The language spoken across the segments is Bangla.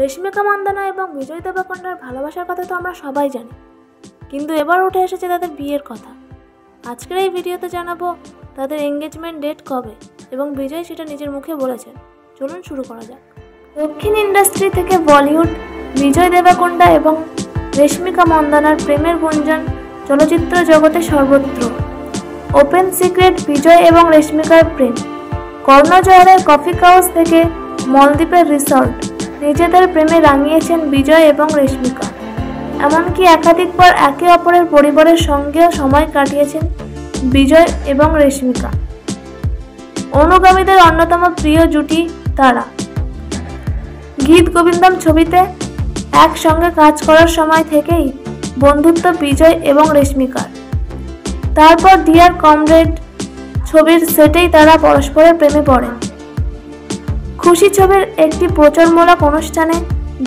রেশমিকা মন্দানা এবং বিজয় দেবকন্ডার ভালোবাসার কথা তো আমরা সবাই জানি, কিন্তু এবার উঠে এসেছে তাদের বিয়ের কথা। আজকের এই ভিডিওতে জানাবো তাদের এঙ্গেজমেন্ট ডেট কবে এবং বিজয় সেটা নিজের মুখে বলেছেন। চলুন শুরু করা যাক। দক্ষিণ ইন্ডাস্ট্রি থেকে বলিউড, বিজয় দেবকন্ডা এবং রেশমিকা মন্দানার প্রেমের গুঞ্জন চলচ্চিত্র জগতে সর্বত্র। ওপেন সিক্রেট বিজয় এবং রেশমিকার প্রেম। কর্ণজহরের কফি হাউস থেকে মলদ্বীপের রিসর্ট, নিজেদের প্রেমে রাঙিয়েছেন বিজয় এবং রেশমিকা। এমনকি একাধিকবার একে অপরের পরিবারের সঙ্গেও সময় কাটিয়েছেন বিজয় এবং রেশমিকা। অনুগামীদের অন্যতম প্রিয় জুটি তারা। গীত গোবিন্দম ছবিতে একসঙ্গে কাজ করার সময় থেকেই বন্ধুত্ব বিজয় এবং রেশমিকার। তারপর ডিয়ার কমরেড ছবির সেটেই তারা পরস্পরের প্রেমে পড়েন। খুশি ছবির একটি প্রচারমূলক অনুষ্ঠানে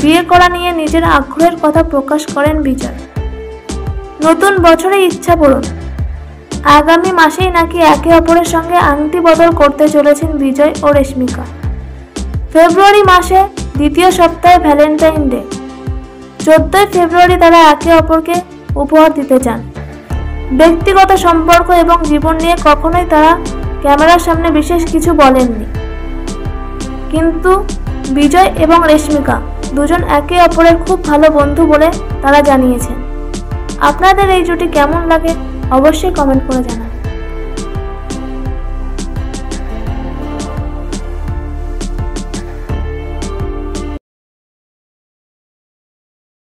বিয়ে করা নিয়ে নিজের আগ্রহের কথা প্রকাশ করেন বিজয়। নতুন বছরে ইচ্ছা পূরণ। আগামী মাসেই নাকি একে অপরের সঙ্গে আংটি বদল করতে চলেছেন বিজয় ও রেশমিকা। ফেব্রুয়ারি মাসে দ্বিতীয় সপ্তাহে ভ্যালেন্টাইন ডে। 14 ফেব্রুয়ারি তারা একে অপরকে উপহার দিতে চান। ব্যক্তিগত সম্পর্ক এবং জীবন নিয়ে কখনোই তারা ক্যামেরার সামনে বিশেষ কিছু বলেননি, কিন্তু বিজয় এবং রেশমিকা দুজন একে অপরের খুব ভালো বন্ধু বলে তারা জানিয়েছেন। আপনাদের এই জুটি কেমন লাগে অবশ্যই কমেন্ট করে জানান।